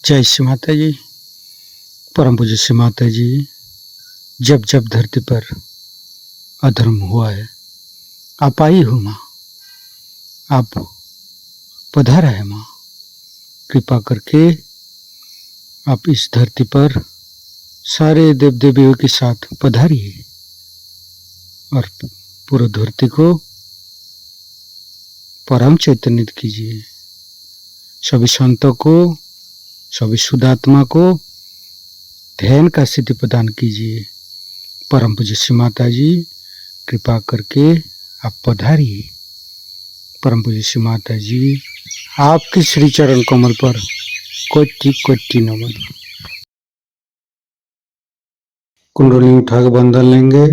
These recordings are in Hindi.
जय श्री माता जी। परम पूज्य श्री माता जी, जब जब धरती पर अधर्म हुआ है, आप आई हो माँ, आप पधारा है माँ। कृपा करके आप इस धरती पर सारे देव देवियों के साथ पधारिए और पूरी धरती को परम चैतन्य कीजिए। सभी संतों को, सभी शुद्धात्मा को ध्यान का सिद्धि प्रदान कीजिए। परम पूज्य श्री माता जी, कृपा करके आप पधारिए। परम पूज्य श्री माता जी, आपके श्री चरण कमल पर कोटि कोटि नमन। कुंडली उठा के बंधन लेंगे।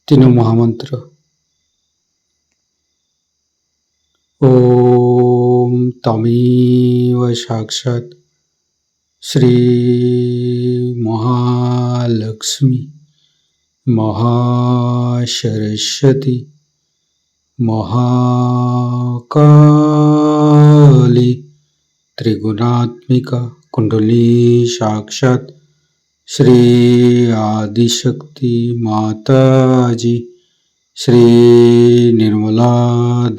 तीनों महामंत्र। ओम तमेव साक्षात् श्री महालक्ष्मी महासरस्वती महाकाली त्रिगुणात्मिका कुंडली साक्षात् श्री आदिशक्ति माता जी श्री निर्मला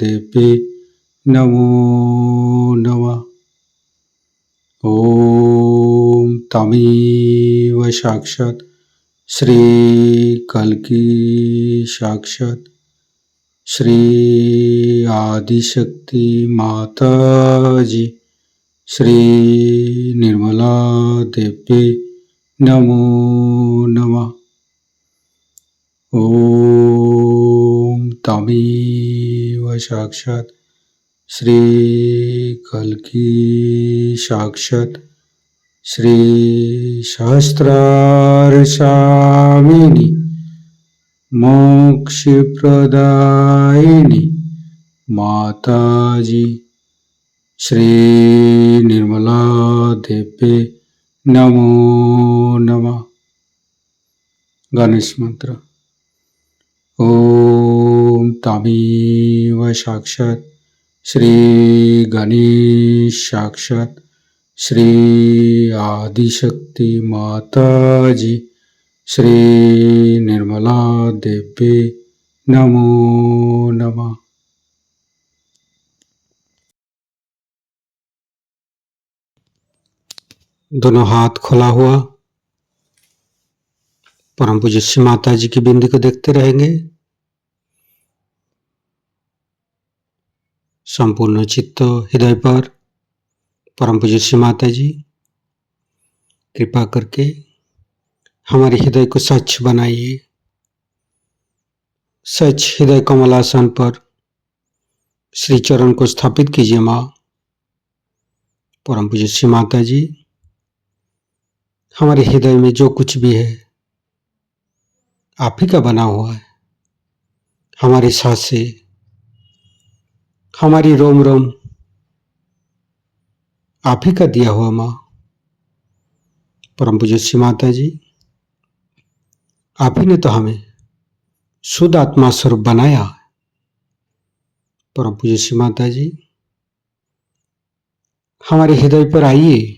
देवी नमो नमः। ओम तमेव साक्षात् श्री कल्की साक्षात् श्री आदिशक्ति माता जी श्री निर्मला देवी नमो नमः। ओम तमेव साक्षात् श्री कल्की साक्षात् श्री सहस्रार स्वामिनी मोक्ष प्रदायिनी माता जी श्री निर्मला देवी नमो नमः। गणेश मंत्र। ओम तमेव साक्षात् श्री गणेश साक्षात् श्री आदिशक्ति माता जी श्री निर्मला देवी नमो नमः। दोनों हाथ खुला हुआ परम पूज्य श्री माता जी की बिंदी को देखते रहेंगे। संपूर्ण चित्त हृदय पर परम पूज्य श्री माता जी कृपा करके हमारे हृदय को स्वच्छ बनाइए। स्वच्छ हृदय कमलासन पर श्री चरण को स्थापित कीजिए माँ। परम पूज्य श्री माता जी, हमारे हृदय में जो कुछ भी है आप ही का बना हुआ है। हमारी सांसें, हमारी रोम रोम आप ही का दिया हुआ माँ। परम पूज्य श्री माता जी, आप ही ने तो हमें शुद्ध आत्मा स्वरूप बनाया। परम पूज्य श्री माता जी, हमारे हृदय पर आइए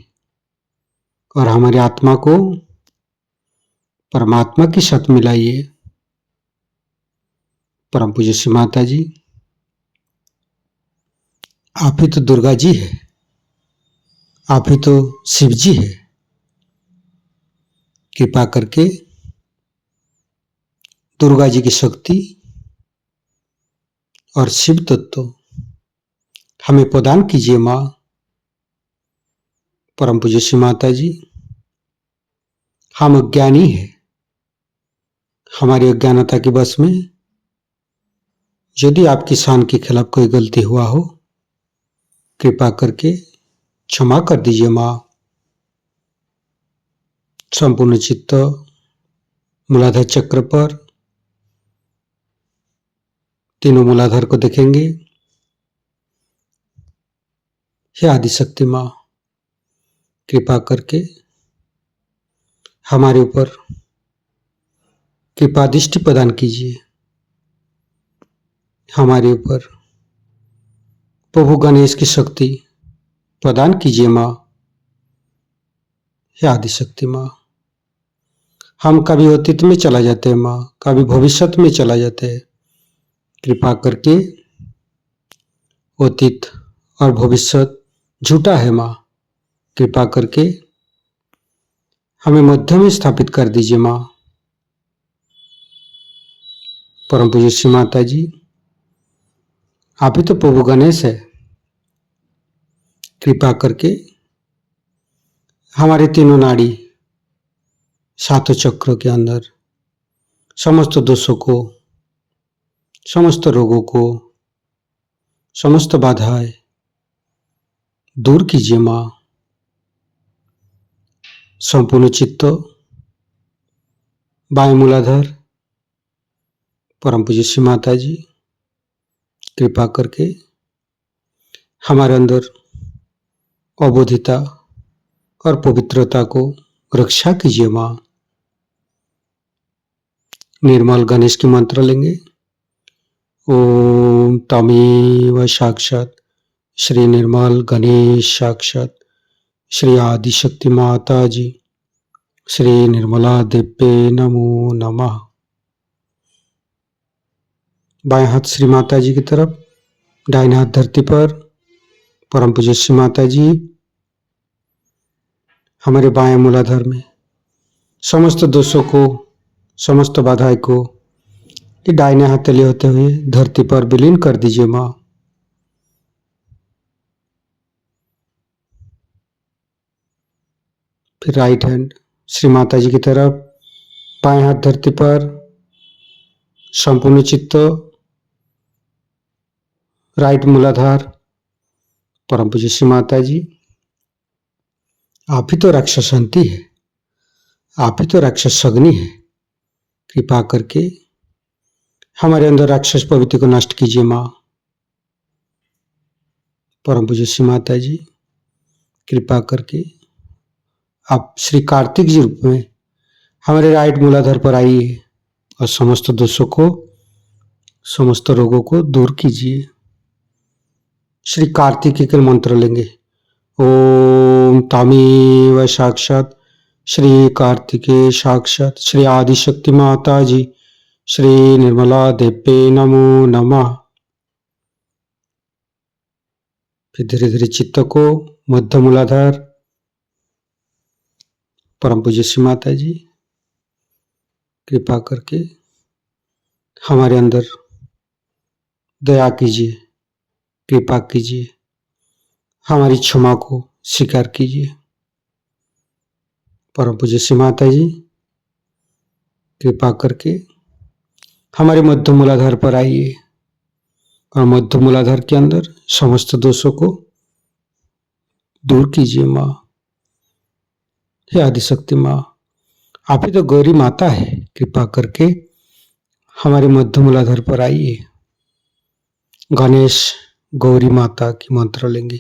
और हमारी आत्मा को परमात्मा के साथ मिलाइए। परम पूज्य श्री माता जी, आप ही तो दुर्गा जी है, आप ही तो शिव जी है। कृपा करके दुर्गा जी की शक्ति और शिव तत्व हमें प्रदान कीजिए माँ। परम पूज्य श्री माता जी, हम अज्ञानी है, हमारी अज्ञानता के बस में यदि आपकी शान के खिलाफ कोई गलती हुआ हो, कृपा करके क्षमा कर दीजिए माँ। संपूर्ण चित्त मूलाधार चक्र पर, तीनों मूलाधार को देखेंगे। हे आदिशक्ति माँ, कृपा करके हमारे ऊपर कृपा दृष्टि प्रदान कीजिए। हमारे ऊपर प्रभु गणेश की शक्ति प्रदान कीजिए माँ। हे आदिशक्ति माँ, हम कभी अतीत में चला जाते हैं माँ, कभी भविष्य में चला जाते हैं। कृपा करके अतीत और भविष्य झूठा है माँ, कृपा करके हमें मध्य में स्थापित कर दीजिए माँ। परम पूज्य श्री माता जी, आप ही तो प्रभु गणेश है। कृपा करके हमारे तीनों नाड़ी, सातों चक्रों के अंदर समस्त दोषों को, समस्त रोगों को, समस्त बाधाएं दूर कीजिए माँ। संपूर्ण चित्त बाएं मूलाधार, परम पूज्य श्री माता जी, कृपा करके हमारे अंदर अबोधिता और पवित्रता को रक्षा कीजिए माँ। निर्मल गणेश की मंत्र लेंगे। ओम तमेव साक्षात श्री निर्मल गणेश साक्षात श्री आदिशक्ति माता जी श्री निर्मला देव्ये नमो नमः। बाएं हाथ श्री माता जी की तरफ, दाहिने हाथ धरती पर। परम पूज्य श्री माता जी हमारे बाएं मूलाधार में समस्त दोषों को, समस्त बाधाएं को ये दाहिने हाथ तले होते हुए धरती पर विलीन कर दीजिए माँ। फिर राइट हैंड श्री माता जी की तरफ, बाएं हाथ धरती पर, संपूर्ण चित्त राइट मूलाधार। परम पूज्य श्री माता जी, आप ही तो राक्षसंती है, आप ही तो राक्षस अग्नि है। कृपा करके हमारे अंदर राक्षस प्रवृत्ति को नष्ट कीजिए माँ। परम पूज्य श्री माता जी, कृपा करके आप श्री कार्तिक जी रूप में हमारे राइट मूलाधार पर आइए और समस्त दोषों को, समस्त रोगों को दूर कीजिए। श्री कार्तिक के मंत्र लेंगे। ओम तमेव साक्षात श्री कार्तिके साक्षात श्री आदिशक्ति माता जी श्री निर्मला देव्ये नमो नमः। फिर धीरे धीरे चित्त को मध्य मूलाधार, परम पूज्य श्री माता जी, कृपा करके हमारे अंदर दया कीजिए, कृपा कीजिए, हमारी क्षमा को स्वीकार कीजिए। परम पूज्य श्री माता जी, कृपा करके हमारे मध्य मूलाधार पर आइए और मध्य मूलाधार के अंदर समस्त दोषों को दूर कीजिए माँ। हे आदिशक्ति माँ, आप ही तो गौरी माता है। कृपा करके हमारे मध्य मूलाधार पर आइए। गणेश गौरी माता की मंत्र लेंगे।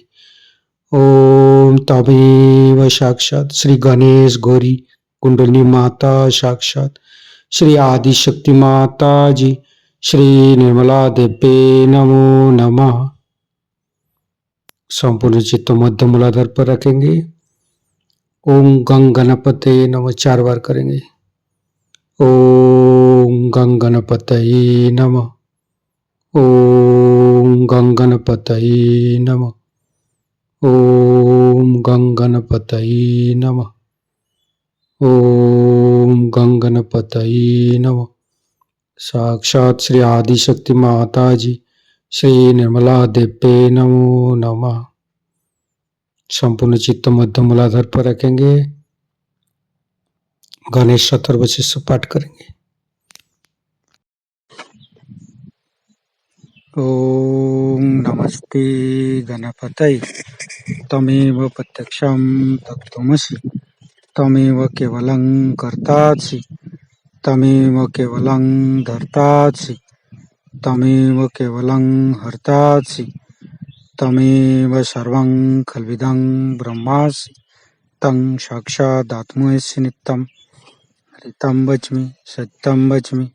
ओम तमेव साक्षात श्री गणेश गौरी कुंडली माता साक्षात श्री आदिशक्ति माता जी श्री निर्मला देव्ये नमो नमः। संपूर्ण चित्त मध्य मूलाधार पर रखेंगे। ओम गंग गणपते नमः 4 बार करेंगे। ओम गंग गणपतये नमः। ओम गंग गणपतये नमः। ओम गंग गणपतये नमः। ओम गंग गणपतये नमः। साक्षात श्री आदिशक्ति माता जी श्री निर्मला देव्ये नमो नमः। संपूर्ण चित्त मध्य मूलाधार पर रखेंगे। गणेश अथर्वशीष पाठ करेंगे। ओम नमस्ते गणपतये। तमेव प्रत्यक्षं तत्त्वमसि तमेव केवलं कर्तासि तमेव केवलं धर्तासि तमेव केवलं हर्तासि तमेव सर्वं खल्विदं ब्रह्मासि तं साक्षादात्मसि नित्यं ऋतं वच्मि सत्यं वच्मि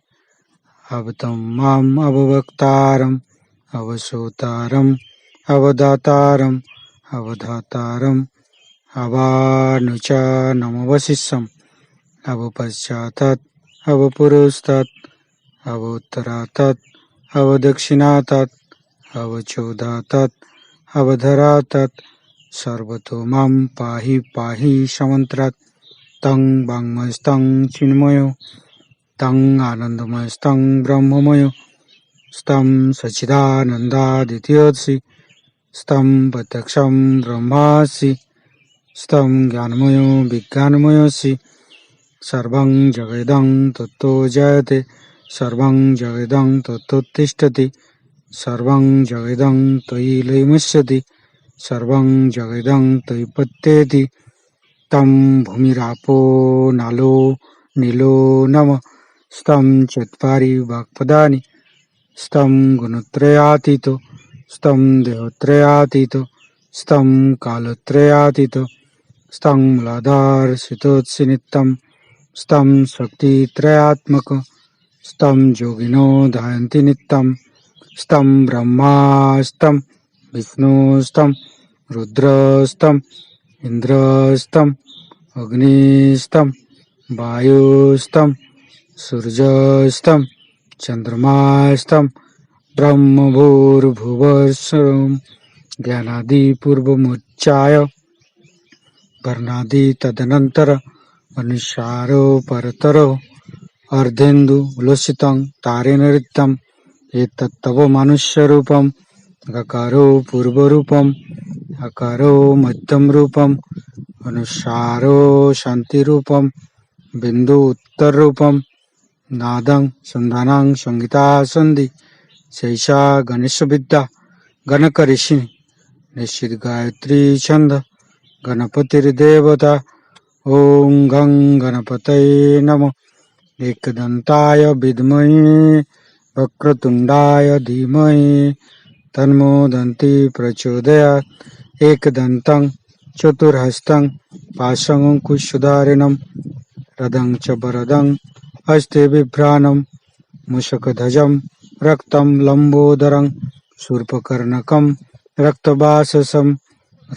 अवतं माम् अववक्तारम् अवसोतारम् अवदातारम् अवधातारम् अवानुचानमवशिष्यम् अवपश्चातात् अवपुरस्तात् अवोत्तरातात् अवदक्षिणातात् अवचोदातात् अवधरातात् सर्वतो मां पाहि पाहि समन्त्रात् तं वाङ्मयस्तं चिन्मयो तं आनन्दमयस्तं ब्रह्ममयो स्तं सच्चिदानन्दादित्यसि स्तं प्रत्यक्षं ब्रह्मासि स्तं ज्ञानमयो विज्ञानमयोऽसि सर्वं जगदं तत्तो जयते सर्वं जगदं तत्तोत्तिष्ठति सर्वं जगदं त्वयि लयमुच्यते सर्वं जगदं त्वयि पत्येति तं भूमिरापो नालो नीलो नमः स्तं चत्वारि वाक्पदानि स्तं गुणत्रयातीतो स्तं देहत्रयातीतो स्तं कालत्रयातीतो स्तं मूलाधारसितोत्सि नित्यं स्तं शक्तित्रयात्मक स्तं योगिनो ध्यायन्ति नित्यं स्तं ब्रह्मा स्तं विष्णु स्तं रुद्रस्तं इन्द्रस्तं अग्निस्तं वायुस्तं सूर्यस्तं चन्द्रमास्तं ब्रह्मभूर्भुवस्सुरं ज्ञानादिपूर्वमुच्चाय वर्णादि तदनन्तर अनुसारो परतरो अर्धेन्दु उल्लसितं तारेण ऋतं एतत्तव मनुष्यरूपम् अकारो पूर्वरूपम् अकारो मध्यमरूपम् अनुसारो शान्तिरूपम् बिन्दु उत्तररूपम् नादं सन्धानं संहिता सन्धि शैषा गणेशविद्या गणकऋषि निश्चित गायत्री छंद गणपतिर्देवता ओं गं गणपतये नमः एकदन्ताय विद्महे वक्रतुण्डाय धीमहि तन्नो दन्ति प्रचोदयात् एकदन्तं चतुर्हस्तं पाशमङ्कुशधारिणं रदं च वरदं हस्ते बिभ्राणं मूषकध्वजं रक्तं लम्बोदरं शूर्पकर्णकं रक्तवाससं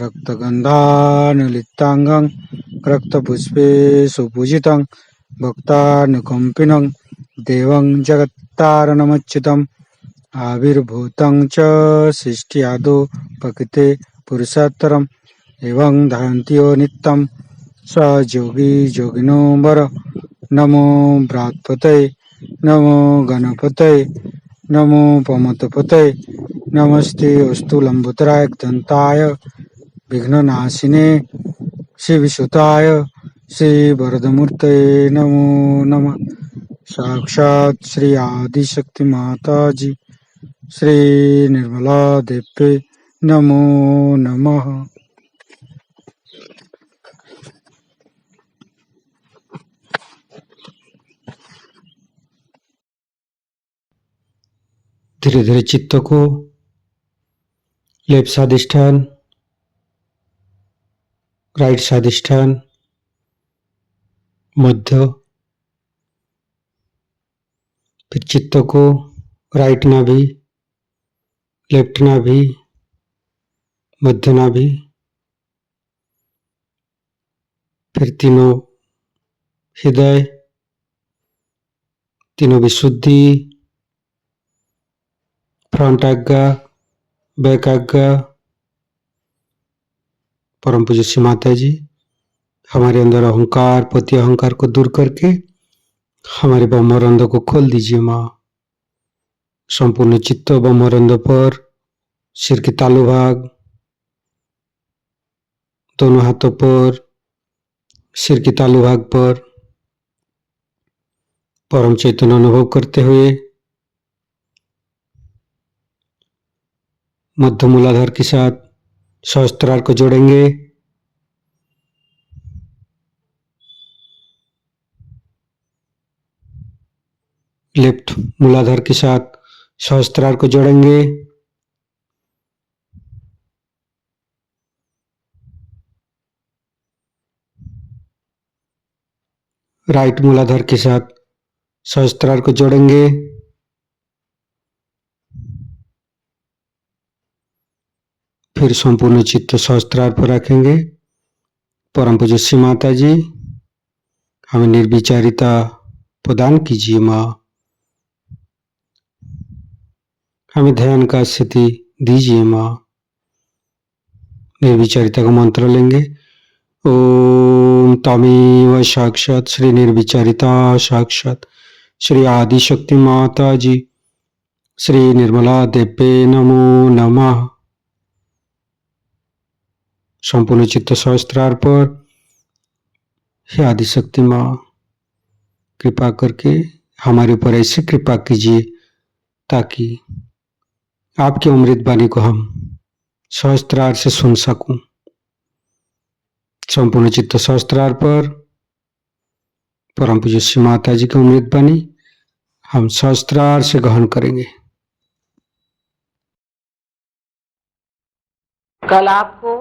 रक्तगन्धानुलिप्ताङ्गं रक्तपुष्पे सुपूजितं भक्तानुकम्पिनं देवं जगत्तारणमच्युतम् आविर्भूतं च सृष्ट्यादौ प्रकृते पुरुषोत्तरम् एवं ध्यायन्ति यो नित्यं स योगी योगिनो वर नमो बृहत्पतये नमो गणपतये नमो पमतपतये नमस्ते अस्तु लंबोदराय दन्ताय विघ्ननाशिने श्रीविसुताय श्रीवरदमूर्तये नमो नमः साक्षात् श्री आदिशक्ति माताजी श्री निर्मला देवी नमो नमः। धीरे धीरे चित्त को लेफ्ट स्वादिष्ठान राइट स्वादिष्ठान मध्य फिर चित्त को राइट नाभि लेफ्ट नाभि मध्य नाभि फिर तीनों हृदय तीनों विशुद्धि फ्रंट आज्ञा बैक आज्ञा। परम पूज्य श्री माता जी हमारे अंदर अहंकार पति अहंकार को दूर करके हमारे ब्रह्मरंध्र को खोल दीजिए माँ। संपूर्ण चित्त ब्रह्मरंध्र पर सिर के तालु भाग दोनों हाथों पर सिर के तालु भाग पर परम चैतन्य अनुभव करते हुए मध्य मूलाधार के साथ सहस्त्रार को जोड़ेंगे। लेफ्ट मूलाधार के साथ सहस्त्रार को जोड़ेंगे। राइट मूलाधार के साथ सहस्त्रार को जोड़ेंगे। फिर संपूर्ण चित्त सहस्त्रार पर रखेंगे। परम पूज्य श्री माता जी, हमें निर्विचारिता प्रदान कीजिए माँ। हमें ध्यान का स्थिति दीजिए माँ। निर्विचारिता का मंत्र लेंगे। ओम तमेव साक्षात श्री निर्विचारिता साक्षात श्री आदिशक्ति माता जी श्री निर्मला देवे नमो नमः। संपूर्ण चित्त सहस्त्रार पर हे आदिशक्ति माँ, कृपा करके हमारे ऊपर ऐसी कृपा कीजिए ताकि आपकी अमृत वाणी को हम सहस्त्रार से सुन सकूं। संपूर्ण चित्त सहस्त्रार पर परम पूज्य श्री माता जी की अमृत वाणी हम सहस्त्रार से ग्रहण करेंगे। कल आपको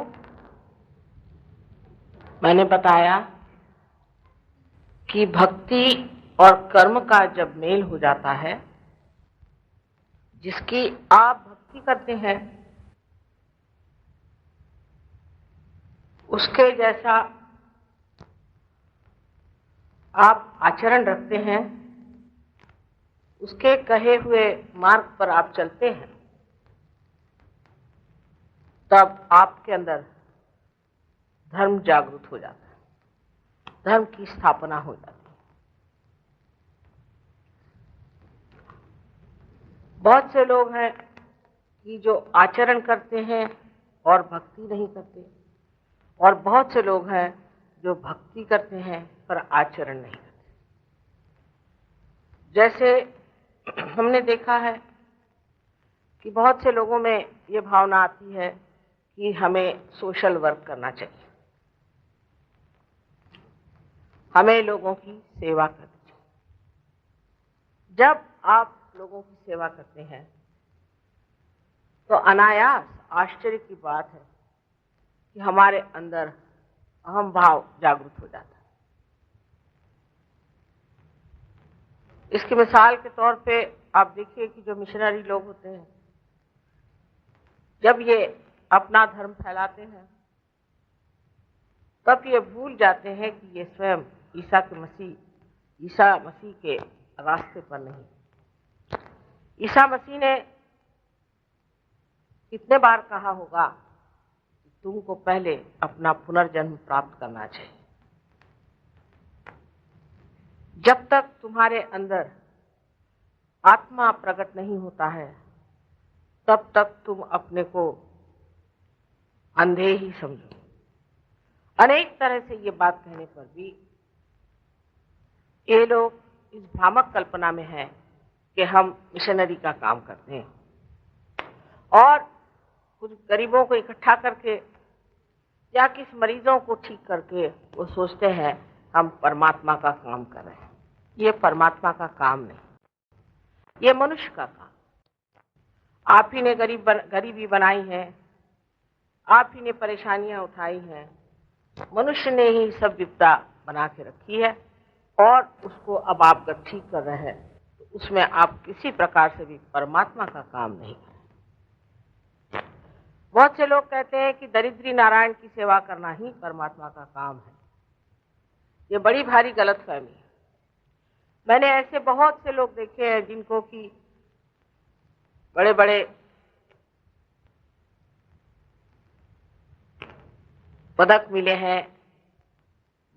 मैंने बताया कि भक्ति और कर्म का जब मेल हो जाता है, जिसकी आप भक्ति करते हैं उसके जैसा आप आचरण रखते हैं, उसके कहे हुए मार्ग पर आप चलते हैं, तब आपके अंदर धर्म जागृत हो जाता है, धर्म की स्थापना हो जाती है। बहुत से लोग हैं कि जो आचरण करते हैं और भक्ति नहीं करते, और बहुत से लोग हैं जो भक्ति करते हैं पर आचरण नहीं करते। जैसे हमने देखा है कि बहुत से लोगों में ये भावना आती है कि हमें सोशल वर्क करना चाहिए, हमें लोगों की सेवा करनी चाहिए। जब आप लोगों की सेवा करते हैं तो अनायास आश्चर्य की बात है कि हमारे अंदर अहम भाव जागृत हो जाता है। इसकी मिसाल के तौर पे आप देखिए कि जो मिशनरी लोग होते हैं, जब ये अपना धर्म फैलाते हैं तब ये भूल जाते हैं कि ये स्वयं ईसा मसीह के रास्ते पर नहीं। ईसा मसीह ने कितने बार कहा होगा कि तुमको पहले अपना पुनर्जन्म प्राप्त करना चाहिए। जब तक तुम्हारे अंदर आत्मा प्रकट नहीं होता है तब तक तुम अपने को अंधे ही समझो। अनेक तरह से ये बात कहने पर भी ये लोग इस भ्रामक कल्पना में हैं कि हम मिशनरी का काम करते हैं और कुछ गरीबों को इकट्ठा करके या किस मरीजों को ठीक करके वो सोचते हैं हम परमात्मा का काम कर रहे हैं। ये परमात्मा का काम नहीं, ये मनुष्य का काम। आप ही ने गरीबी बनाई है, आप ही ने परेशानियां उठाई हैं, मनुष्य ने ही सब विपदा बना के रखी है और उसको अब आप अगर ठीक कर रहे हैं तो उसमें आप किसी प्रकार से भी परमात्मा का काम नहीं करें। बहुत से लोग कहते हैं कि दरिद्री नारायण की सेवा करना ही परमात्मा का काम है। ये बड़ी भारी गलतफहमी है। मैंने ऐसे बहुत से लोग देखे हैं जिनको कि बड़े बड़े पदक मिले हैं,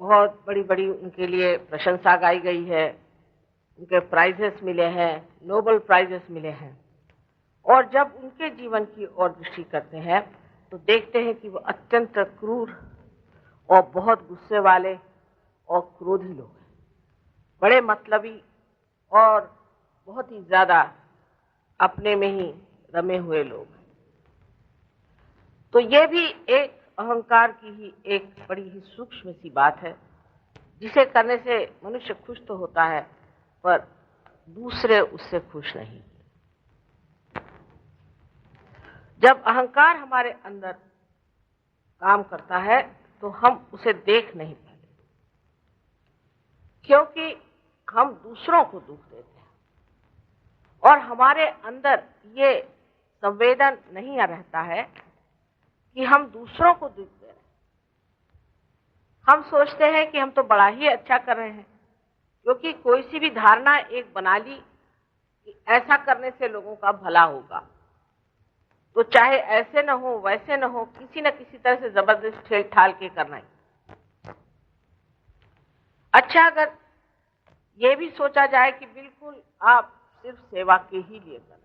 बहुत बड़ी बड़ी उनके लिए प्रशंसा गाई गई है, उनके प्राइजेस मिले हैं, नोबेल प्राइजेस मिले हैं, और जब उनके जीवन की ओर दृष्टि करते हैं तो देखते हैं कि वो अत्यंत क्रूर और बहुत गुस्से वाले और क्रोधी लोग हैं, बड़े मतलबी और बहुत ही ज्यादा अपने में ही रमे हुए लोग हैं। तो ये भी एक अहंकार की ही एक बड़ी ही सूक्ष्म सी बात है, जिसे करने से मनुष्य खुश तो होता है पर दूसरे उससे खुश नहीं। जब अहंकार हमारे अंदर काम करता है तो हम उसे देख नहीं पाते, क्योंकि हम दूसरों को दुख देते हैं और हमारे अंदर ये संवेदन नहीं रहता है कि हम दूसरों को दुख दे रहे हैं। हम सोचते हैं कि हम तो बड़ा ही अच्छा कर रहे हैं, क्योंकि कोई सी भी धारणा एक बना ली कि ऐसा करने से लोगों का भला होगा, तो चाहे ऐसे न हो वैसे न हो, किसी न किसी तरह से जबरदस्त ठेल ठाल के करना ही। अच्छा, अगर ये भी सोचा जाए कि बिल्कुल आप सिर्फ सेवा के ही लिए कर रहे हैं,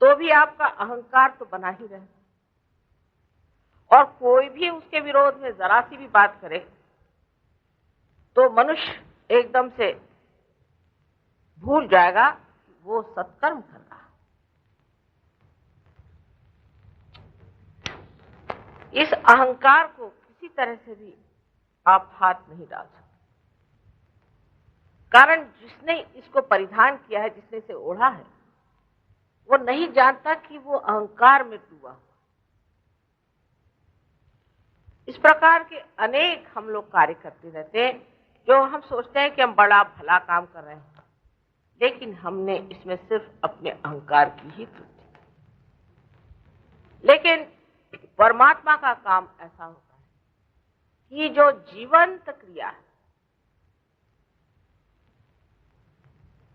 तो भी आपका अहंकार तो बना ही रहेगा और कोई भी उसके विरोध में जरा सी भी बात करे तो मनुष्य एकदम से भूल जाएगा कि वो सत्कर्म कर रहा है। इस अहंकार को किसी तरह से भी आप हाथ नहीं डाल सकते, कारण जिसने इसको परिधान किया है, जिसने इसे ओढ़ा है, वो नहीं जानता कि वो अहंकार में डूबा हुआ। इस प्रकार के अनेक हम लोग कार्य करते रहते हैं, जो हम सोचते हैं कि हम बड़ा भला काम कर रहे हैं, लेकिन हमने इसमें सिर्फ अपने अहंकार की ही तृप्ति की। लेकिन परमात्मा का काम ऐसा होता है कि जो जीवंत क्रिया है,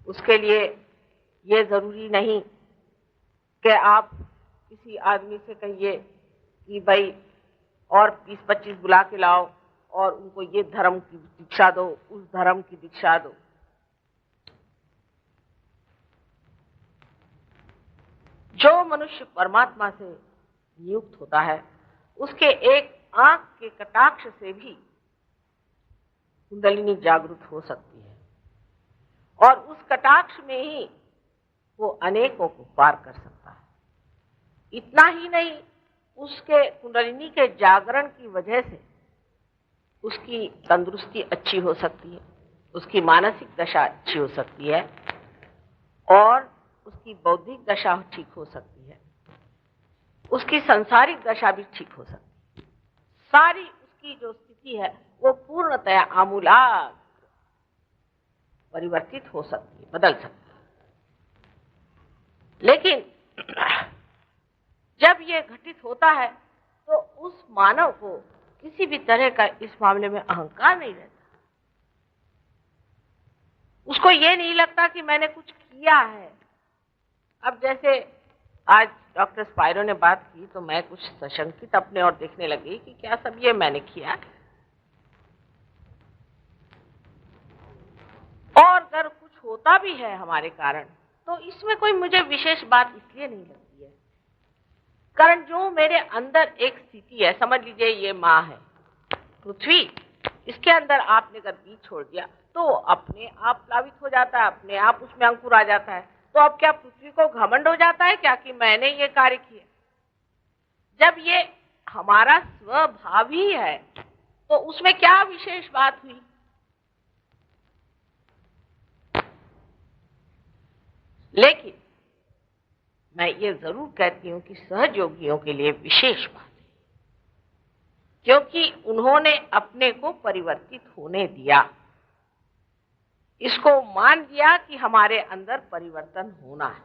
उसके लिए ये जरूरी नहीं कि आप किसी आदमी से कहिए कि भाई और 20-25 बुला के लाओ और उनको ये धर्म की दीक्षा दो, उस धर्म की दीक्षा दो। जो मनुष्य परमात्मा से नियुक्त होता है, उसके एक आंख के कटाक्ष से भी कुंडलिनी जागृत हो सकती है और उस कटाक्ष में ही वो अनेकों को पार कर सकता है। इतना ही नहीं, उसके कुंडलिनी के जागरण की वजह से उसकी तंदुरुस्ती अच्छी हो सकती है, उसकी मानसिक दशा अच्छी हो सकती है और उसकी बौद्धिक दशा ठीक हो सकती है, उसकी सांसारिक दशा भी ठीक हो सकती है। सारी उसकी जो स्थिति है वो पूर्णतया आमूलाग्र परिवर्तित हो सकती है, बदल सकती है। लेकिन जब ये घटित होता है तो उस मानव को किसी भी तरह का इस मामले में अहंकार नहीं रहता। उसको ये नहीं लगता कि मैंने कुछ किया है। अब जैसे आज डॉक्टर स्पाइरो ने बात की तो मैं कुछ सशंकित अपने और देखने लगी कि क्या सब ये मैंने किया है, और अगर कुछ होता भी है हमारे कारण तो इसमें कोई मुझे विशेष बात इसलिए नहीं लगती है, कारण जो मेरे अंदर एक स्थिति है, समझ लीजिए ये माँ है पृथ्वी, इसके अंदर आपने अगर बीज छोड़ दिया तो अपने आप प्लावित हो जाता है, अपने आप उसमें अंकुर आ जाता है। तो अब क्या पृथ्वी को घमंड हो जाता है क्या कि मैंने ये कार्य किया? जब ये हमारा स्वभाव ही है तो उसमें क्या विशेष बात हुई? लेकिन मैं ये जरूर कहती हूं कि सहयोगियों के लिए विशेष बात है, क्योंकि उन्होंने अपने को परिवर्तित होने दिया, इसको मान लिया कि हमारे अंदर परिवर्तन होना है।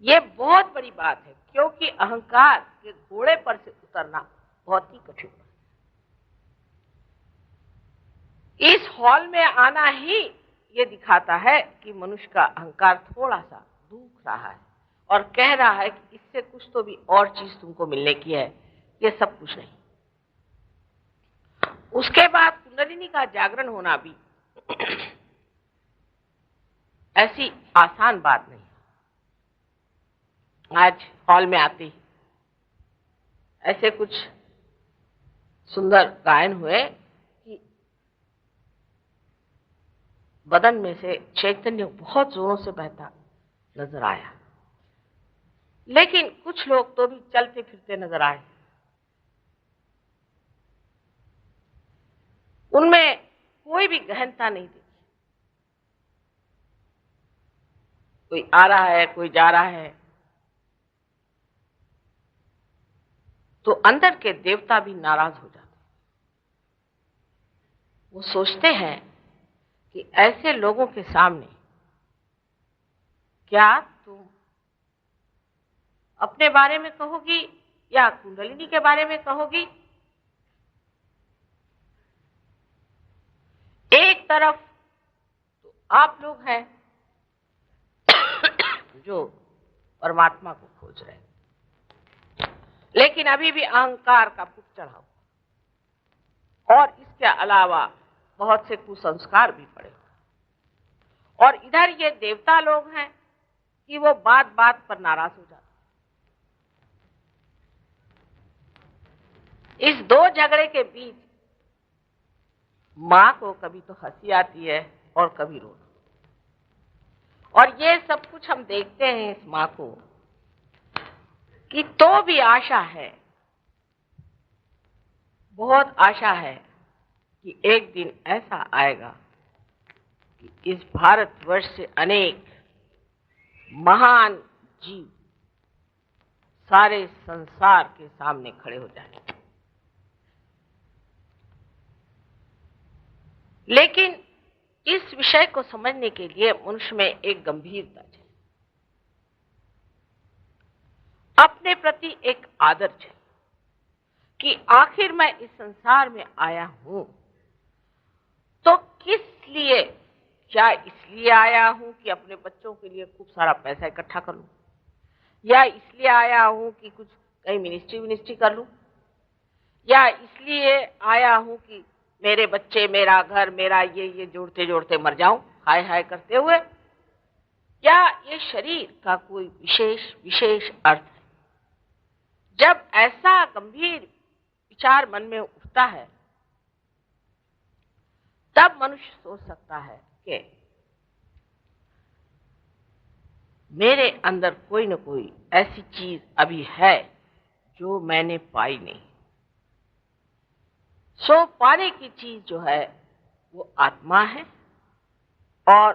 ये बहुत बड़ी बात है, क्योंकि अहंकार के घोड़े पर से उतरना बहुत ही कठिन है। इस हॉल में आना ही ये दिखाता है कि मनुष्य का अहंकार थोड़ा सा दुख रहा है और कह रहा है कि इससे कुछ तो भी और चीज तुमको मिलने की है, ये सब कुछ नहीं। उसके बाद कुंडलिनी का जागरण होना भी ऐसी आसान बात नहीं। आज हॉल में आते ही ऐसे कुछ सुंदर गायन हुए कि बदन में से चैतन्य बहुत जोरों से बहता नजर आया। लेकिन कुछ लोग तो भी चलते फिरते नजर आए। उनमें कोई भी गहनता नहीं दिखी। कोई आ रहा है, कोई जा रहा है, तो अंदर के देवता भी नाराज हो जाते। वो सोचते हैं कि ऐसे लोगों के सामने क्या तुम अपने बारे में कहोगी या कुंडलिनी के बारे में कहोगी? एक तरफ तो आप लोग हैं जो परमात्मा को खोज रहे हैं, लेकिन अभी भी अहंकार का पुट चढ़ा हुआ, और इसके अलावा बहुत से कुसंस्कार भी पड़े हुए। और इधर ये देवता लोग हैं कि वो बात बात पर नाराज हो जाते। इस दो झगड़े के बीच मां को कभी तो हंसी आती है और कभी रोना। और ये सब कुछ हम देखते हैं इस मां को कि तो भी आशा है, बहुत आशा है कि एक दिन ऐसा आएगा कि इस भारतवर्ष से अनेक महान जीव सारे संसार के सामने खड़े हो जाएंगे। लेकिन इस विषय को समझने के लिए मनुष्य में एक गंभीरता चाहिए, अपने प्रति एक आदर चाहिए कि आखिर मैं इस संसार में आया हूं तो किस लिए? क्या इसलिए आया हूं कि अपने बच्चों के लिए खूब सारा पैसा इकट्ठा कर लूं, या इसलिए आया हूं कि कुछ कहीं मिनिस्ट्री कर लूं, या इसलिए आया हूं कि मेरे बच्चे, मेरा घर, मेरा ये जोड़ते जोड़ते मर जाऊं हाय हाय करते हुए? क्या ये शरीर का कोई विशेष अर्थ है? जब ऐसा गंभीर विचार मन में उठता है, तब मनुष्य सोच सकता है कि मेरे अंदर कोई न कोई ऐसी चीज अभी है जो मैंने पाई नहीं। सो पाने की चीज जो है वो आत्मा है। और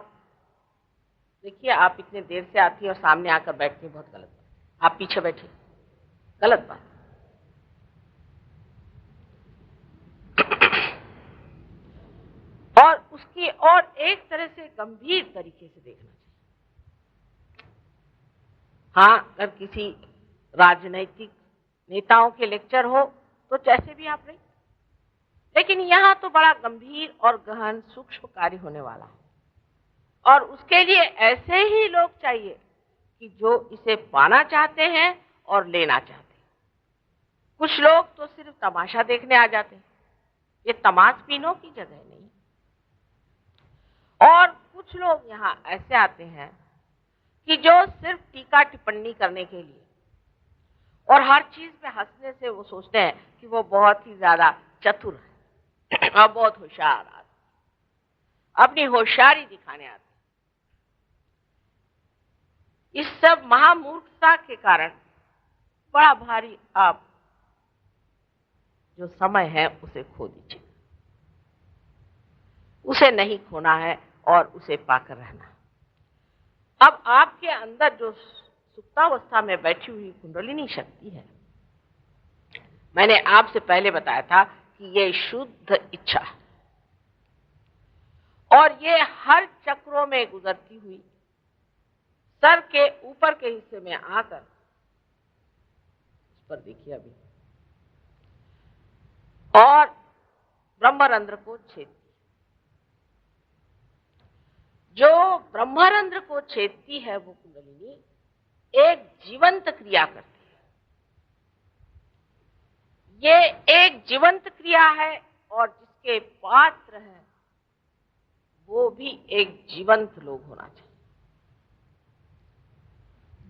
देखिए, आप इतने देर से आती हैं और सामने आकर बैठती हैं, बहुत गलत बात। आप पीछे बैठिए, गलत बात। और उसकी और एक तरह से गंभीर तरीके से देखना चाहिए। हाँ, अगर किसी राजनैतिक नेताओं के लेक्चर हो तो जैसे भी आप रही, लेकिन यहां तो बड़ा गंभीर और गहन सूक्ष्म कार्य होने वाला है, और उसके लिए ऐसे ही लोग चाहिए कि जो इसे पाना चाहते हैं और लेना चाहते हैं। कुछ लोग तो सिर्फ तमाशा देखने आ जाते हैं, ये तमाशबीनों की जगह नहीं। और कुछ लोग यहाँ ऐसे आते हैं कि जो सिर्फ टीका टिप्पणी करने के लिए और हर चीज पे हंसने से वो सोचते हैं कि वो बहुत ही ज्यादा चतुर है और बहुत होशियार आदमी, अपनी होशियारी दिखाने आते हैं। इस सब महामूर्खता के कारण बड़ा भारी आप जो समय है उसे खो दीजिए। उसे नहीं खोना है और उसे पाकर रहना है। अब आपके अंदर जो सुप्तावस्था में बैठी हुई कुंडलिनी शक्ति है, मैंने आपसे पहले बताया था कि ये शुद्ध इच्छा है, और ये हर चक्रों में गुजरती हुई सर के ऊपर के हिस्से में आकर, इस पर देखिए अभी, और ब्रह्मरंध्र को छेदती। जो ब्रह्मरंध्र को छेदती है वो कुंडलिनी एक जीवंत क्रिया करती है। ये एक जीवंत क्रिया है, और जिसके पात्र हैं वो भी एक जीवंत लोग होना चाहिए।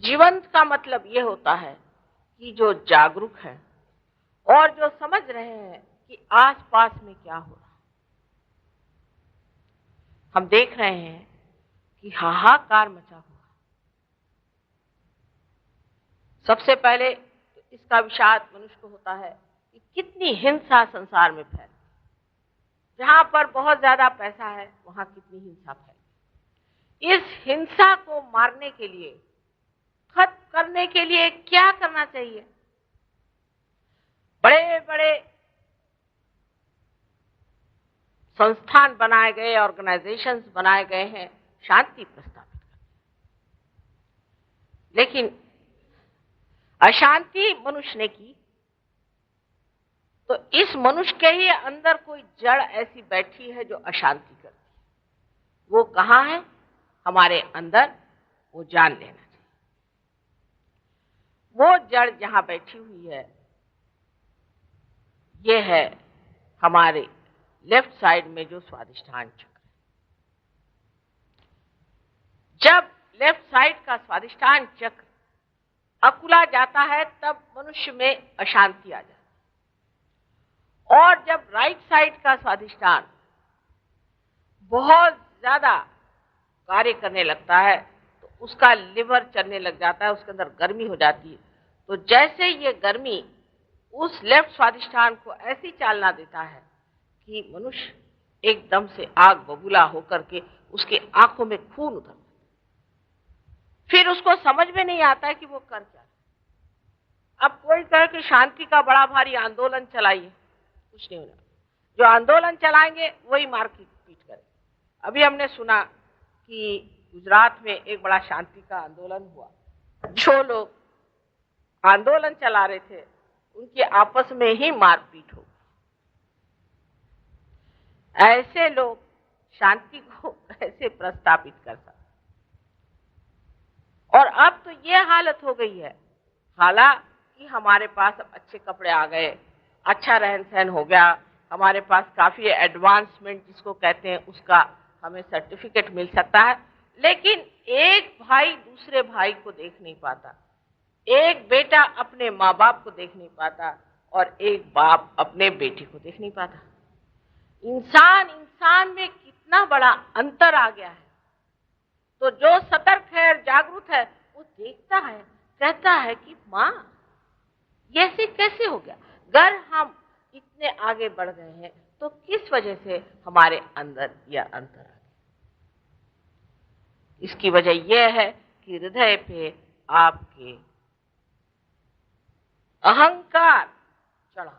जीवंत का मतलब ये होता है कि जो जागरूक है और जो समझ रहे हैं कि आसपास में क्या हो रहा है। हम देख रहे हैं कि हाहाकार मचा हुआ, सबसे पहले तो इसका विषाद मनुष्य को होता है कि कितनी हिंसा संसार में फैल, जहां पर बहुत ज्यादा पैसा है वहां कितनी हिंसा फैल। इस हिंसा को मारने के लिए, खत्म करने के लिए क्या करना चाहिए? बड़े बड़े संस्थान बनाए गए, ऑर्गेनाइजेशंस बनाए गए हैं शांति प्रस्तावित करने, लेकिन अशांति मनुष्य ने की तो इस मनुष्य के ही अंदर कोई जड़ ऐसी बैठी है जो अशांति करती है। वो कहां है? हमारे अंदर। वो जान लेना चाहिए। वो जड़ जहां बैठी हुई है, ये है हमारे लेफ्ट साइड में जो स्वादिष्ठान चक्र है। जब लेफ्ट साइड का स्वादिष्ठान चक्र अकुला जाता है तब मनुष्य में अशांति आ जाती है, और जब राइट साइड का स्वादिष्ठान बहुत ज्यादा कार्य करने लगता है तो उसका लिवर चलने लग जाता है, उसके अंदर गर्मी हो जाती है। तो जैसे ये गर्मी उस लेफ्ट स्वादिष्ठान को ऐसी चालना देता है कि मनुष्य एकदम से आग बबूला होकर के उसकी आंखों में खून उतर, फिर उसको समझ में नहीं आता है कि वो कर क्या। अब कोई कहे कि शांति का बड़ा भारी आंदोलन चलाइए, कुछ नहीं होना। जो आंदोलन चलाएंगे वही मार की पीट करेंगे। अभी हमने सुना कि गुजरात में एक बड़ा शांति का आंदोलन हुआ। जो लोग आंदोलन चला रहे थे उनकी आपस में ही मारपीट हो। ऐसे लोग शांति को कैसे प्रस्तावित कर सकते? और अब तो ये हालत हो गई है, हालांकि हमारे पास अब अच्छे कपड़े आ गए, अच्छा रहन सहन हो गया, हमारे पास काफी एडवांसमेंट जिसको कहते हैं उसका हमें सर्टिफिकेट मिल सकता है, लेकिन एक भाई दूसरे भाई को देख नहीं पाता, एक बेटा अपने माँ बाप को देख नहीं पाता, और एक बाप अपने बेटे को देख नहीं पाता। इंसान में कितना बड़ा अंतर आ गया है। तो जो सतर्क है और जागरूक है वो देखता है, कहता है कि माँ ये ऐसे कैसे हो गया? अगर हम इतने आगे बढ़ गए हैं तो किस वजह से हमारे अंदर यह अंतर आ गया? इसकी वजह यह है कि हृदय पे आपके अहंकार चढ़ा।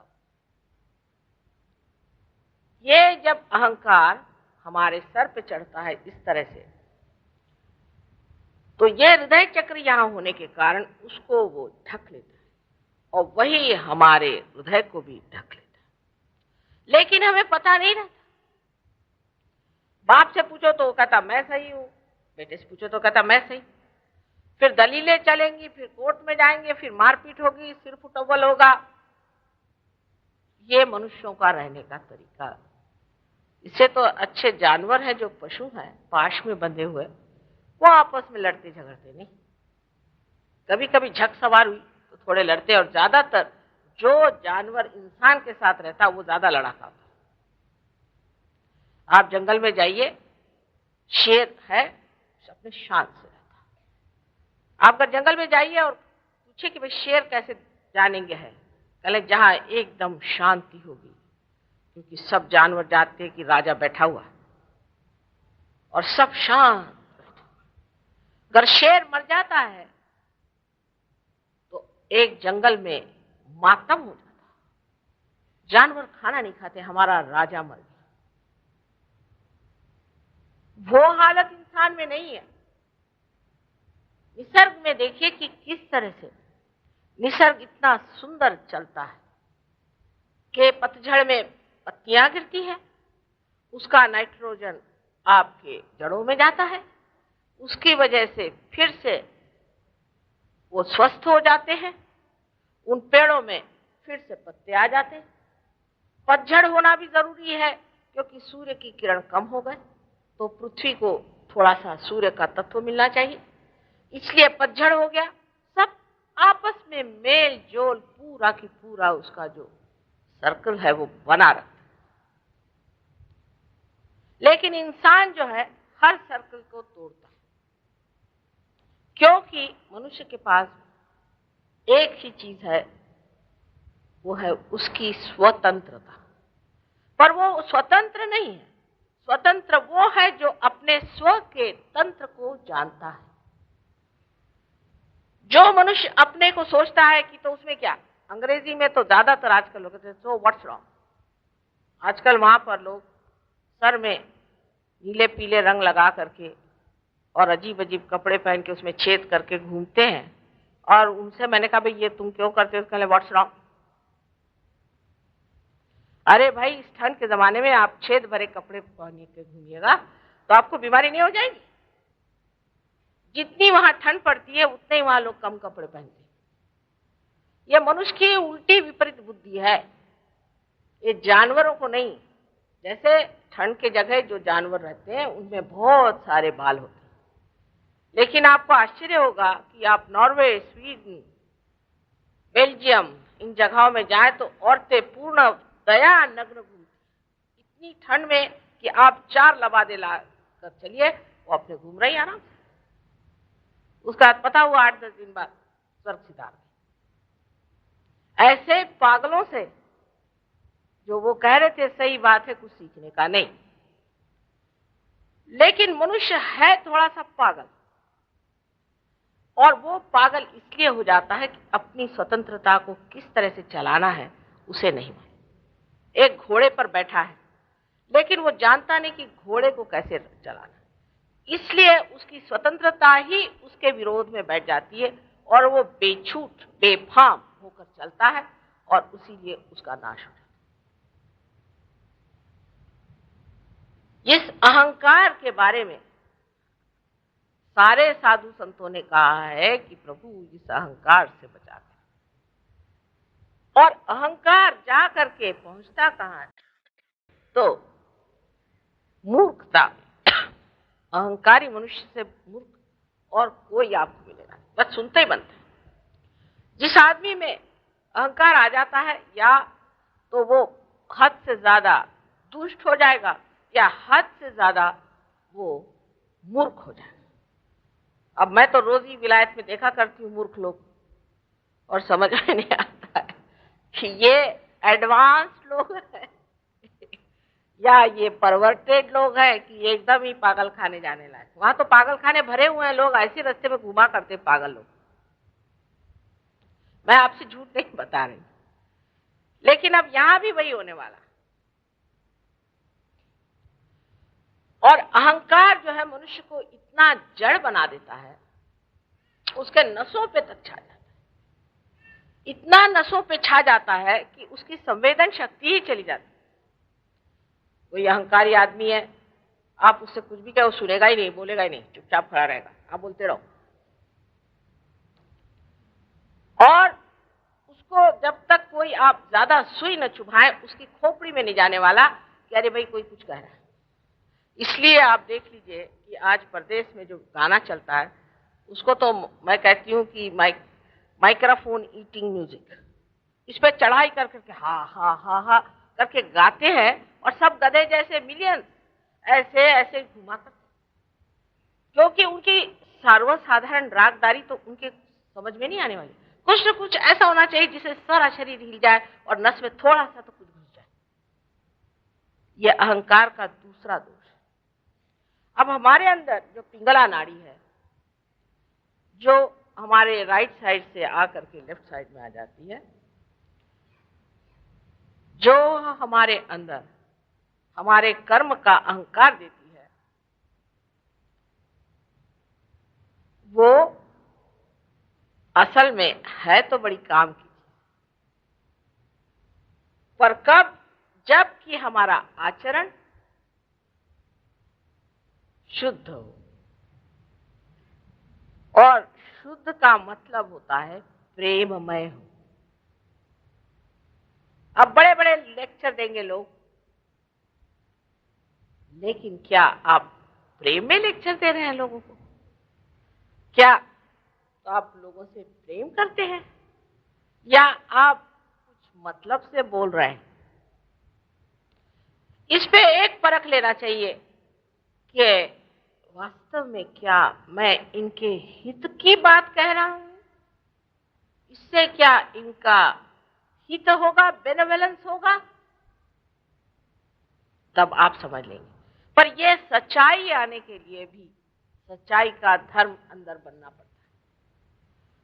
ये जब अहंकार हमारे सर पे चढ़ता है इस तरह से, तो ये हृदय चक्र यहां होने के कारण उसको वो ढक लेता है, और वही हमारे हृदय को भी ढक लेता है। लेकिन हमें पता नहीं रहता। बाप से पूछो तो वो कहता मैं सही हूं, बेटे से पूछो तो कहता मैं सही। फिर दलीलें चलेंगी, फिर कोर्ट में जाएंगे, फिर मारपीट होगी, सिर फुटबल होगा। ये मनुष्यों का रहने का तरीका। इससे तो अच्छे जानवर हैं जो पशु हैं पाश में बंधे हुए, वो आपस में लड़ते झगड़ते नहीं। कभी कभी झक सवार हुई तो थोड़े लड़ते, और ज्यादातर जो जानवर इंसान के साथ रहता वो ज्यादा लड़ाका होता। आप जंगल में जाइए, शेर है अपने शांत से रहता। आप अगर जंगल में जाइए और पूछे कि भाई शेर कैसे जानेंगे है, कहले जहां एकदम शांति होगी, क्योंकि सब जानवर जानते हैं कि राजा बैठा हुआ है और सब शांत। अगर शेर मर जाता है तो एक जंगल में मातम हो जाता है, जानवर खाना नहीं खाते, हमारा राजा मर गया। वो हालत इंसान में नहीं है। निसर्ग में देखिए कि किस तरह से निसर्ग इतना सुंदर चलता है कि पतझड़ में पत्तियां गिरती हैं, उसका नाइट्रोजन आपके जड़ों में जाता है, उसकी वजह से फिर से वो स्वस्थ हो जाते हैं, उन पेड़ों में फिर से पत्ते आ जाते हैं। पतझड़ होना भी जरूरी है क्योंकि सूर्य की किरण कम हो गए तो पृथ्वी को थोड़ा सा सूर्य का तत्व मिलना चाहिए, इसलिए पतझड़ हो गया। सब आपस में मेल जोल पूरा की पूरा उसका जो सर्कल है वो बना रखता है। लेकिन इंसान जो है हर सर्कल को तोड़ता है, क्योंकि मनुष्य के पास एक ही चीज है, वो है उसकी स्वतंत्रता। पर वो स्वतंत्र नहीं है। स्वतंत्र वो है जो अपने स्व के तंत्र को जानता है। जो मनुष्य अपने को सोचता है कि तो उसमें क्या, अंग्रेजी में तो ज्यादातर आजकल लोग कहते हैं सो व्हाट्स रॉन्ग। आजकल वहां पर लोग सर में नीले पीले रंग लगा करके और अजीब अजीब कपड़े पहन के उसमें छेद करके घूमते हैं, और उनसे मैंने कहा भाई ये तुम क्यों करते हो, कहले व्हाट्स रॉन्ग। अरे भाई, इस ठंड के जमाने में आप छेद भरे कपड़े पहन के घूमिएगा तो आपको बीमारी नहीं हो जाएगी? जितनी वहां ठंड पड़ती है उतने ही वहां लोग कम कपड़े पहनते हैं। यह मनुष्य की उल्टी विपरीत बुद्धि है, ये जानवरों को नहीं। जैसे ठंड के जगह जो जानवर रहते हैं उनमें बहुत सारे बाल होते हैं, लेकिन आपको आश्चर्य होगा कि आप नॉर्वे, स्वीडन, बेल्जियम इन जगहों में जाएं तो औरतें पूर्ण दया नग्न घूमती। इतनी ठंड में कि आप 4 लबादे ला कर चलिए, वो अपने घूम रही आराम से। उसका पता हुआ 8-10 दिन बाद स्वर्ग सिधार गए। ऐसे पागलों से जो वो कह रहे थे सही बात है, कुछ सीखने का नहीं। लेकिन मनुष्य है थोड़ा सा पागल, और वो पागल इसलिए हो जाता है कि अपनी स्वतंत्रता को किस तरह से चलाना है उसे नहीं मालूम। एक घोड़े पर बैठा है, लेकिन वो जानता नहीं कि घोड़े को कैसे चलाना है, इसलिए उसकी स्वतंत्रता ही उसके विरोध में बैठ जाती है और वो बेछूट बेफाम होकर चलता है, और उसीलिए उसका नाश होता है। इस अहंकार के बारे में सारे साधु संतों ने कहा है कि प्रभु इस अहंकार से बचा कर। और अहंकार जा करके पहुंचता कहां है? तो मूर्खता। अहंकारी मनुष्य से मूर्ख और कोई आपको मिलेगा नहीं, बस सुनते ही बनते हैं। जिस आदमी में अहंकार आ जाता है, या तो वो हद से ज्यादा दुष्ट हो जाएगा, या हद से ज्यादा वो मूर्ख हो जाएगा। अब मैं तो रोज ही विलायत में देखा करती हूँ मूर्ख लोग, और समझ में नहीं आता है कि ये एडवांस लोग हैं या ये परवर्टेड लोग हैं कि एकदम ही पागल खाने जाने लायक। वहां तो पागल खाने भरे हुए हैं, लोग ऐसे रास्ते में घुमा करते पागल लोग। मैं आपसे झूठ नहीं बता रही, लेकिन अब यहां भी वही होने वाला। और अहंकार जो है मनुष्य को इतना जड़ बना देता है, उसके नसों पे तक छा जाता है। इतना नसों पे छा जाता है कि उसकी संवेदन शक्ति ही चली जाती है। कोई अहंकारी आदमी है, आप उससे कुछ भी कहो सुनेगा ही नहीं, बोलेगा ही नहीं, चुपचाप खड़ा रहेगा, आप बोलते रहो। और उसको जब तक कोई आप ज्यादा सुई न चुभाए, उसकी खोपड़ी में नहीं जाने वाला कि अरे भाई कोई कुछ कह रहा है। इसलिए आप देख लीजिए कि आज प्रदेश में जो गाना चलता है उसको तो मैं कहती हूँ कि माइक्रोफोन ईटिंग म्यूजिक, इस पर चढ़ाई कर करके हा हा हा हा करके गाते हैं, और सब गधे जैसे मिलियन ऐसे ऐसे घुमा करते, क्योंकि उनकी सर्वसाधारण रागदारी तो उनके समझ में नहीं आने वाली। कुछ न कुछ ऐसा होना चाहिए जिससे सारा शरीर हिल जाए और नस में थोड़ा सा तो कुछ घुस जाए। यह अहंकार का दूसरा दोष है। अब हमारे अंदर जो पिंगला नाड़ी है, जो हमारे राइट साइड से आकर के लेफ्ट साइड में आ जाती है, जो हमारे अंदर हमारे कर्म का अहंकार देती है, वो असल में है तो बड़ी काम की, पर कब? जब कि हमारा आचरण शुद्ध हो। और शुद्ध का मतलब होता है प्रेममय हो। अब बड़े बड़े लेक्चर देंगे लोग, लेकिन क्या आप प्रेम में लेक्चर दे रहे हैं लोगों को? क्या तो आप लोगों से प्रेम करते हैं, या आप कुछ मतलब से बोल रहे हैं? इस पे एक परख लेना चाहिए कि वास्तव में क्या मैं इनके हित की बात कह रहा हूं, इससे क्या इनका हित होगा, बेनेवलेंस होगा, तब आप समझ लेंगे। पर यह सच्चाई आने के लिए भी सच्चाई का धर्म अंदर बनना पड़ता है।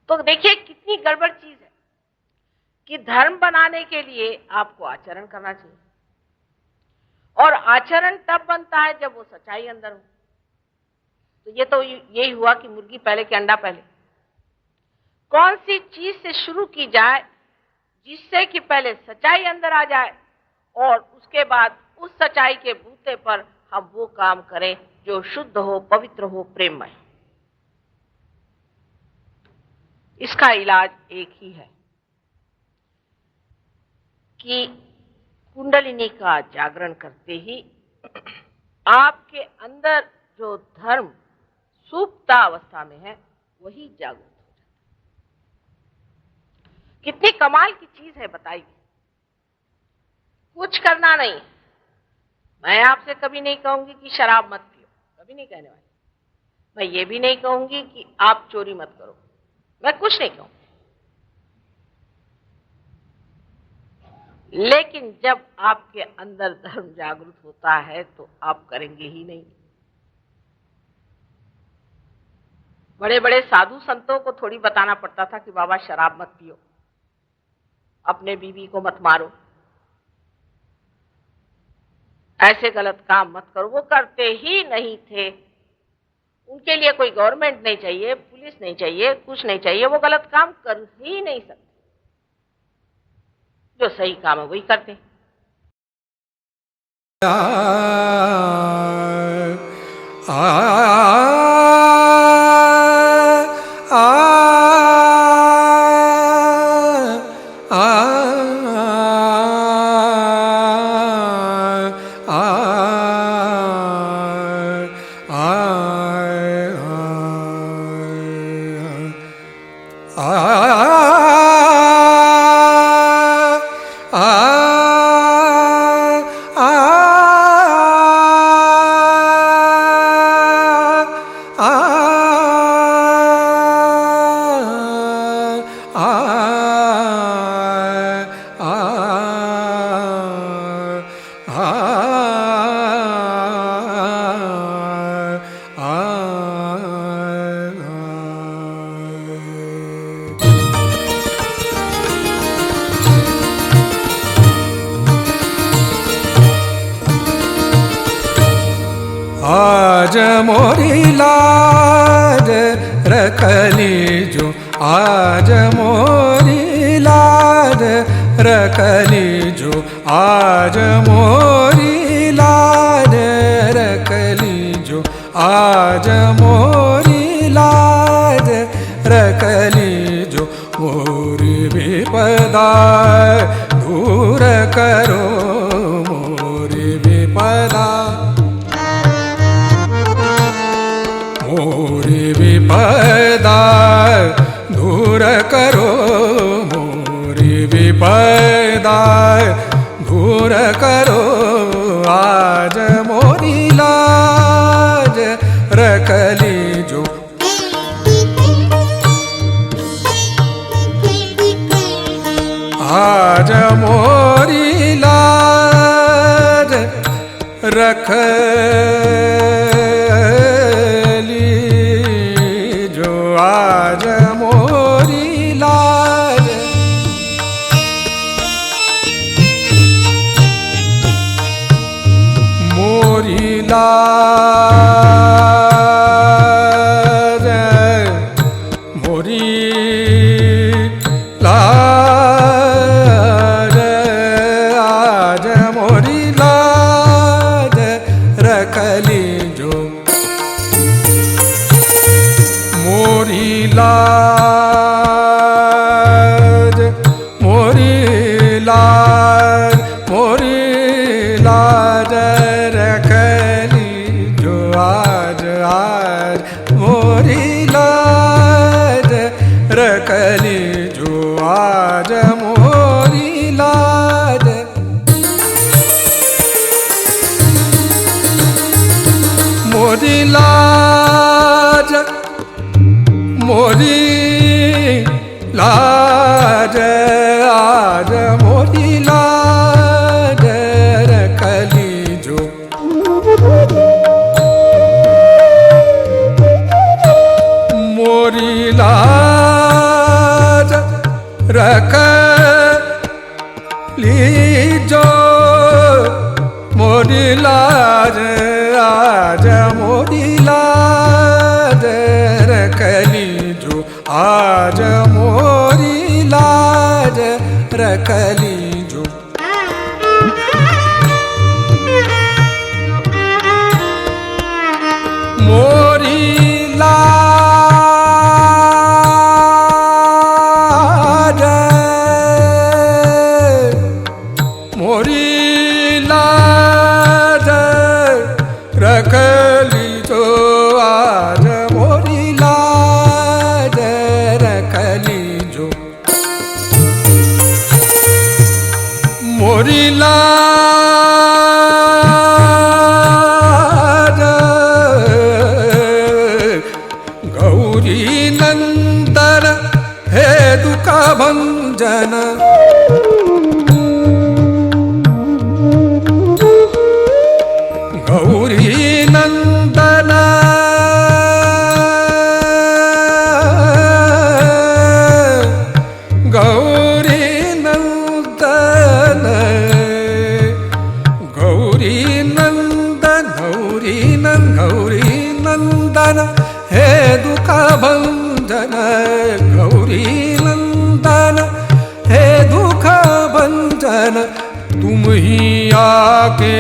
तो देखिए कितनी गड़बड़ चीज है कि धर्म बनाने के लिए आपको आचरण करना चाहिए, और आचरण तब बनता है जब वो सच्चाई अंदर हो। तो ये तो यही हुआ कि मुर्गी पहले कि अंडा पहले। कौन सी चीज से शुरू की जाए जिससे कि पहले सच्चाई अंदर आ जाए और उसके बाद उस सच्चाई के बूते पर हम वो काम करें जो शुद्ध हो, पवित्र हो, प्रेममय। इसका इलाज एक ही है कि कुंडलिनी का जागरण करते ही आपके अंदर जो धर्म सुप्ता अवस्था में है वही जागृत हो जाता है। कितनी कमाल की चीज है बताइए। कुछ करना नहीं। मैं आपसे कभी नहीं कहूंगी कि शराब मत पियो, कभी नहीं कहने वाली। मैं ये भी नहीं कहूंगी कि आप चोरी मत करो, मैं कुछ नहीं कहूंगी। लेकिन जब आपके अंदर धर्म जागृत होता है तो आप करेंगे ही नहीं। बड़े बड़े साधु संतों को थोड़ी बताना पड़ता था कि बाबा शराब मत पियो, अपने बीवी को मत मारो, ऐसे गलत काम मत करो। वो करते ही नहीं थे। उनके लिए कोई गवर्नमेंट नहीं चाहिए, पुलिस नहीं चाहिए, कुछ नहीं चाहिए। वो गलत काम कर ही नहीं सकते। जो सही काम है वही करते। आज मोरी लाज रखली जो, आज मोरी लाज रखली जो, आज मोरी लाज रखली जो, आज मोरी लाज रखली जो। मोरी विपदा दूर करो, मोरी विपदा, मोरी विपदा दूर करो, मोरी विपदा दूर करो। आज मोरी लाज रखली जो, आज मोरी लाज रखली जो, आज मोरी लाज, मोरी लाज, मोरी लाज, आज मोरी लाज रखली जो, मोरी लाज, मोरी लाज, मोरी लाज रखली जो, आज आज मोरी लाज रखली जो, आज मोरी लाज, मोरी लाज, मोरी लाज। लीजो मोरी लाज आज मोरी लाज रख लीजो आज मोरी लाज रख लीजो। मोरी लाज मोरी लाज रख लीजो आज मोरी लाज रख लीजो। मोरी लाज गौरी नंदन हे दुख भंजन। गौरी नंदन गौरी नंदन गौरी नंदन गौरी गौरी नंदन हे दुख भंजन। गौरी नंदन हे दुख भंजन तुम ही आके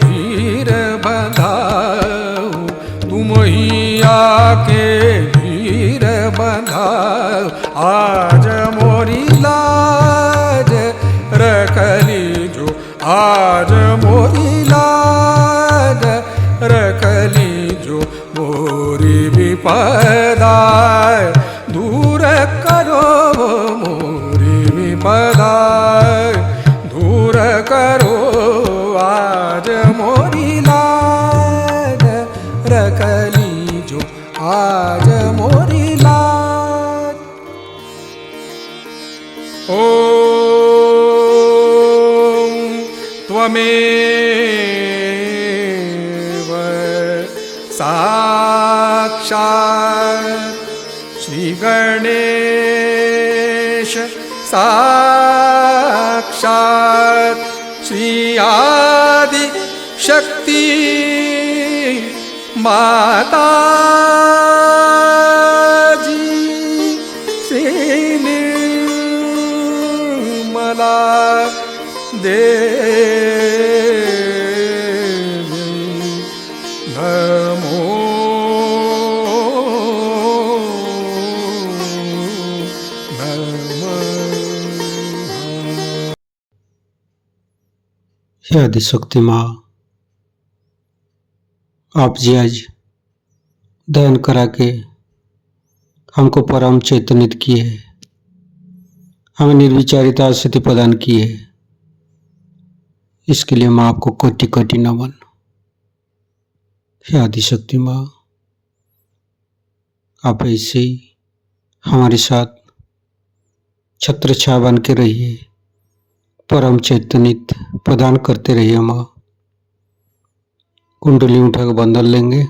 धीर बंधाओ तुम ही आके धीर बंधाओ। आज मोरी लाज रख लीजो आज मोरी लाज रख लीजो। मोरी विपदा दूर करो मोरी विपदा दूर करो आज मोरी लाज रख लीजो आज मोरी लाज। ओम त्वमेव साक्षात् श्री गणेश साक्षात् श्री आदि शक्ति माता जी श्री निर्मला देवी नमो हे आदिशक्ति माँ, आप जी आज दयन करा के हमको परम चैतन्य किए, हमें निर्विचारिता स्थिति प्रदान की है। इसके लिए माँ आपको कोटि कोटि नमन। हे आदिशक्ति माँ, आप ऐसे ही हमारे साथ छत्र छाया बन के रहिए, परम चैतन्य प्रदान करते रहिए। माँ कुंडली उठा के बंधन लेंगे।